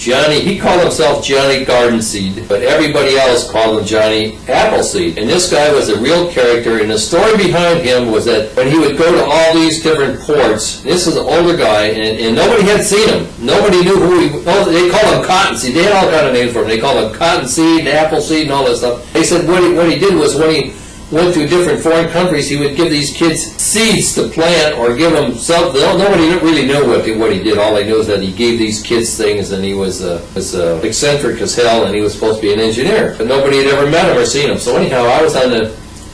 Johnny, he called himself Johnny Garden Seed, but everybody else called him Johnny Appleseed. And this guy was a real character, and the story behind him was that when he would go to all these different ports, this was an older guy, and nobody had seen him. Nobody knew who he was. They called him Cottonseed. They had all kind of names for him. They called him Cottonseed, Appleseed, and all that stuff. They said what he did was when he went to different foreign countries, he would give these kids seeds to plant or give them something. Nobody really knew what he did. All they knew is that he gave these kids things, and he was eccentric as hell, and he was supposed to be an engineer. But nobody had ever met him or seen him. So anyhow,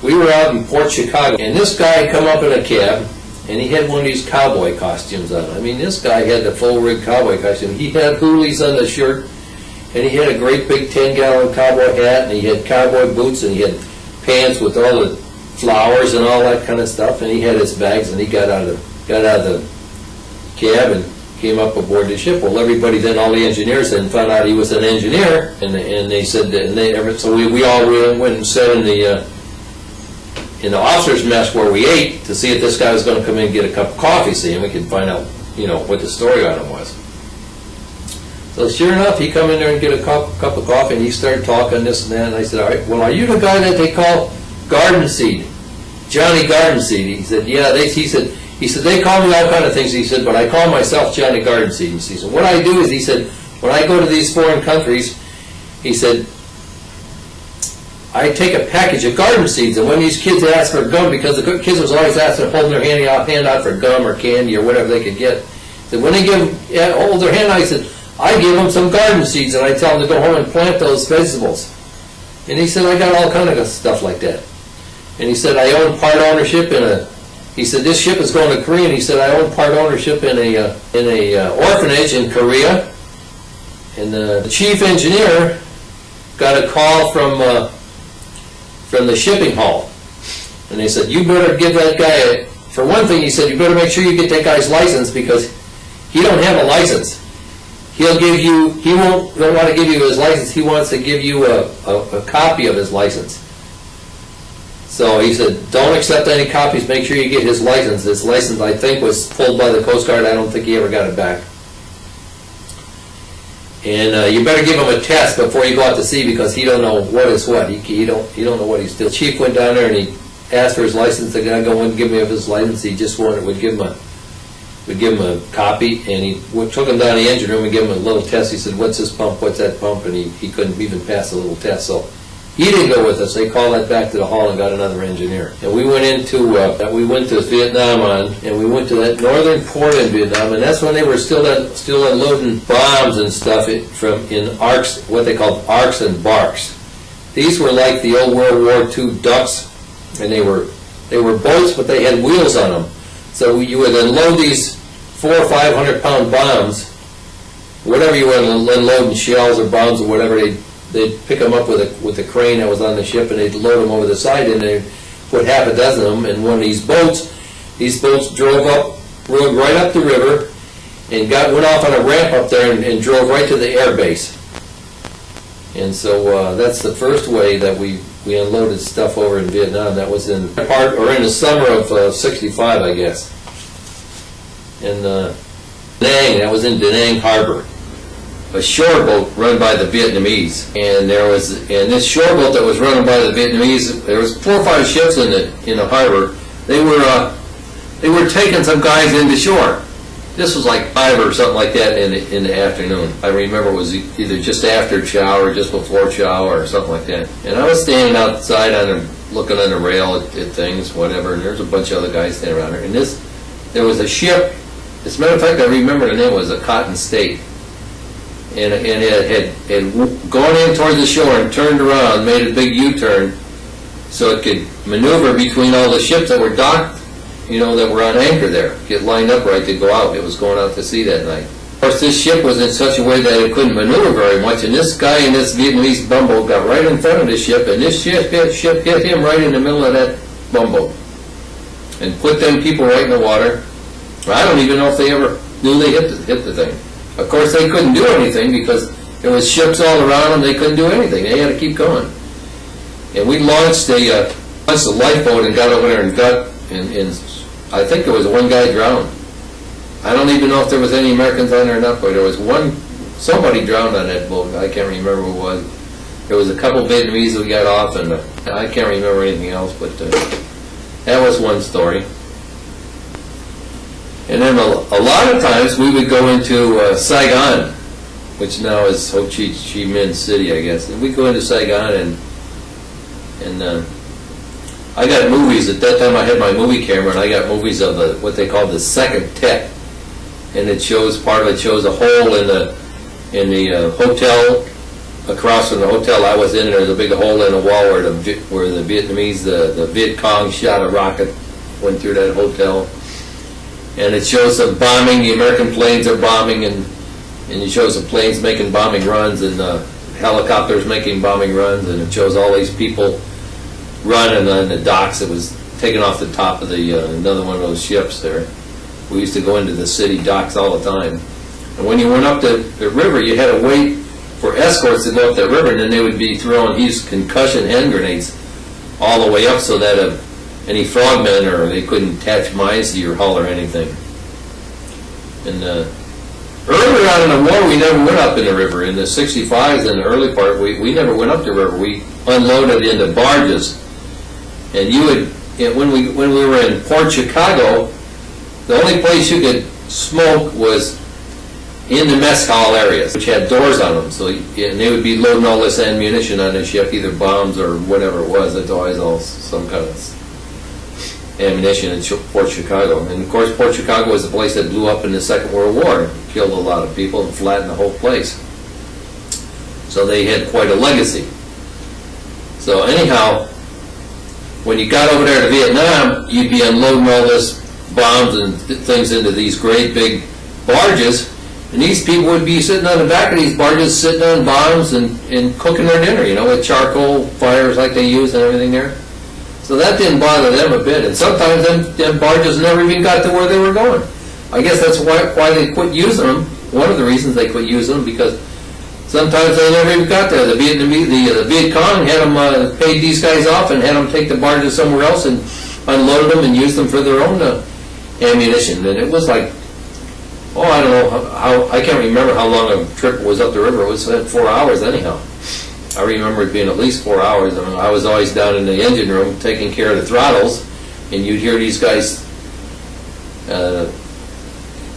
we were out in Port Chicago, and this guy come up in a cab, and he had one of these cowboy costumes on. I mean, this guy had the full rig cowboy costume. He had hoolies on the shirt, and he had a great big 10-gallon cowboy hat, and he had cowboy boots, and he had pants with all the flowers and all that kind of stuff, and he had his bags, and he got out of the cab and came up aboard the ship. Well, everybody then, all the engineers then found out he was an engineer, and they said that, so we all went and sat in the officers' mess where we ate to see if this guy was going to come in and get a cup of coffee, see, and we could find out, what the story on him was. So sure enough, he come in there and get a cup of coffee, and he started talking this and that, and I said, all right, well, are you the guy that they call Garden Seed? Johnny Garden Seed? He said, yeah. He said, they call me all kind of things. He said, but I call myself Johnny Garden Seed. He said, what I do is, he said, when I go to these foreign countries, he said, I take a package of garden seeds, and when these kids ask for gum, because the kids was always asking, holding their hand out for gum or candy or whatever they could get, so when they hold their hand out, he said, I give them some garden seeds, and I tell them to go home and plant those vegetables. And he said, I got all kind of stuff like that. And he said, I own part ownership he said, this ship is going to Korea, and he said, I own part ownership in a orphanage in Korea. And the chief engineer got a call from the shipping hall. And they said, you better give that guy, for one thing, he said, you better make sure you get that guy's license, because he don't have a license. He won't want to give you his license. He wants to give you a copy of his license. So he said, don't accept any copies. Make sure you get his license. His license, I think, was pulled by the Coast Guard. I don't think he ever got it back. And you better give him a test before you go out to sea, because he don't know what is what. He don't know what he's doing. The chief went down there and he asked for his license. The guy wouldn't give me his license. He just would give him a copy, and he took him down the engine room and gave him a little test. He said, what's this pump, what's that pump? And he couldn't even pass the little test. So he didn't go with us. They called that back to the hall and got another engineer. And we went to Vietnam and we went to that northern port in Vietnam, and that's when they were still unloading bombs and stuff in arcs, what they called arcs and barks. These were like the old World War II ducks, and they were boats, but they had wheels on them. So you would unload these 400 or 500 pound bombs, whatever you were unloading, shells or bombs or whatever, they'd pick them up with a crane that was on the ship, and they'd load them over the side, and they'd put half a dozen of them in one of these boats. These boats rode right up the river, and went off on a ramp up there and drove right to the air base. And so that's the first way that we unloaded stuff over in Vietnam. That was in the summer of '65, I guess. In Da Nang, that was in Da Nang Harbor. A shore boat run by the Vietnamese, and this shore boat that was run by the Vietnamese, there was 4 or 5 ships in the harbor. They were taking some guys into shore. This was like 5 or something like that in the afternoon. I remember it was either just after chow or just before chow or something like that. And I was standing outside looking on the rail at things, whatever, and there's a bunch of other guys standing around there. And there was a ship. As a matter of fact, I remember the name was the Cotton State. And it had gone in towards the shore and turned around, made a big U-turn so it could maneuver between all the ships that were docked, that were on anchor there, get lined up right to go out. It was going out to sea that night. Of course, this ship was in such a way that it couldn't maneuver very much, and this guy in this Vietnamese bumboat got right in front of the ship, and this ship hit him right in the middle of that bumboat and put them people right in the water. I don't even know if they ever knew they hit the thing. Of course, they couldn't do anything because there was ships all around them. They couldn't do anything. They had to keep going. And we launched a lifeboat and got over there and I think there was one guy drowned. I don't even know if there was any Americans on there or not, but there was one somebody drowned on that boat. I can't remember who it was. There was a couple Vietnamese that got off, and I can't remember anything else, but that was one story. And then a lot of times we would go into Saigon, which now is Ho Chi Minh City, I guess. And we'd go into Saigon, and I got movies. At that time I had my movie camera, and I got movies of what they call the second tech. And it shows, part of it shows a hole in the hotel. Across from the hotel I was in, there was a big hole in the wall where the Vietnamese, the Viet Cong shot a rocket, went through that hotel. And it shows some bombing. The American planes are bombing, and it shows the planes making bombing runs, and helicopters making bombing runs, and it shows all these people running on the docks. It was taken off the top of another one of those ships there. We used to go into the city docks all the time. And when you went up the river, you had to wait for escorts to go up that river, and then they would be throwing these concussion hand grenades all the way up so that any frogmen, or they couldn't attach mines to your hull or anything. And earlier on in the war, we never went up in the river. In the 65s, in the early part, we never went up the river. We unloaded into barges. And when we were in Port Chicago, the only place you could smoke was in the mess hall areas, which had doors on them. So and they would be loading all this ammunition on the ship, either bombs or whatever it was. It's always all some kind of ammunition in Port Chicago. And of course, Port Chicago was the place that blew up in the Second World War, killed a lot of people and flattened the whole place. So they had quite a legacy. So anyhow, when you got over there to Vietnam, you'd be unloading all this bombs and things into these great big barges, and these people would be sitting on the back of these barges, sitting on bombs and cooking their dinner, with charcoal fires like they use and everything there. So that didn't bother them a bit, and sometimes them barges never even got to where they were going. I guess that's why they quit using them. One of the reasons they quit using them, because sometimes they never even got there. The Viet Cong had them paid these guys off and had them take the barges somewhere else and unload them and use them for their own ammunition. And it was like, I don't know I can't remember how long a trip was up the river. It was 4 hours anyhow. I remember it being at least 4 hours. I was always down in the engine room taking care of the throttles, and you'd hear these guys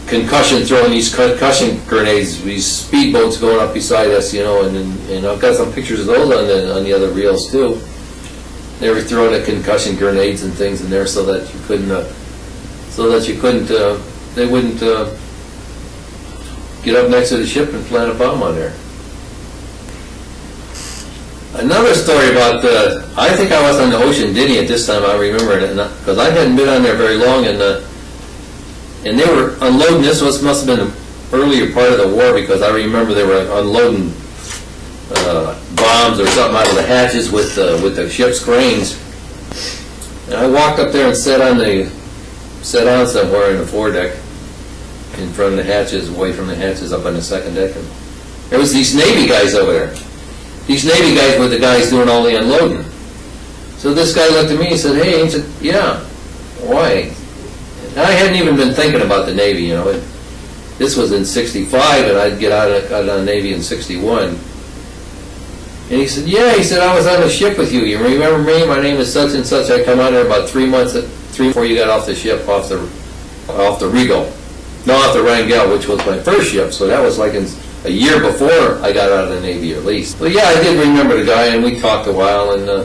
throwing these concussion grenades, these speedboats going up beside us, and I've got some pictures of those on the other reels too. They were throwing the concussion grenades and things in there so that you couldn't, they wouldn't get up next to the ship and plant a bomb on there. Another story about, I think I was on the Ocean Ditty at this time, I remember it, because I hadn't been on there very long, and they were unloading. This must have been the earlier part of the war, because I remember they were unloading bombs or something out of the hatches with the ship's cranes. And I walked up there and sat on somewhere in the foredeck, in front of the hatches, away from the hatches, up on the second deck. And there was these Navy guys over there. These Navy guys were the guys doing all the unloading. So this guy looked at me and said, "Hey," he said, "Yeah, why?" And I hadn't even been thinking about the Navy, This was in 65, and I'd get out of the Navy in 61. And he said, "Yeah," he said, "I was on the ship with you. You remember me? My name is such and such. I come out there about 3 months before you got off the ship, off the Regal. No, off the Rangel, which was my first ship. So that was like a year before I got out of the Navy, at least." But yeah, I did remember the guy, and we talked a while, and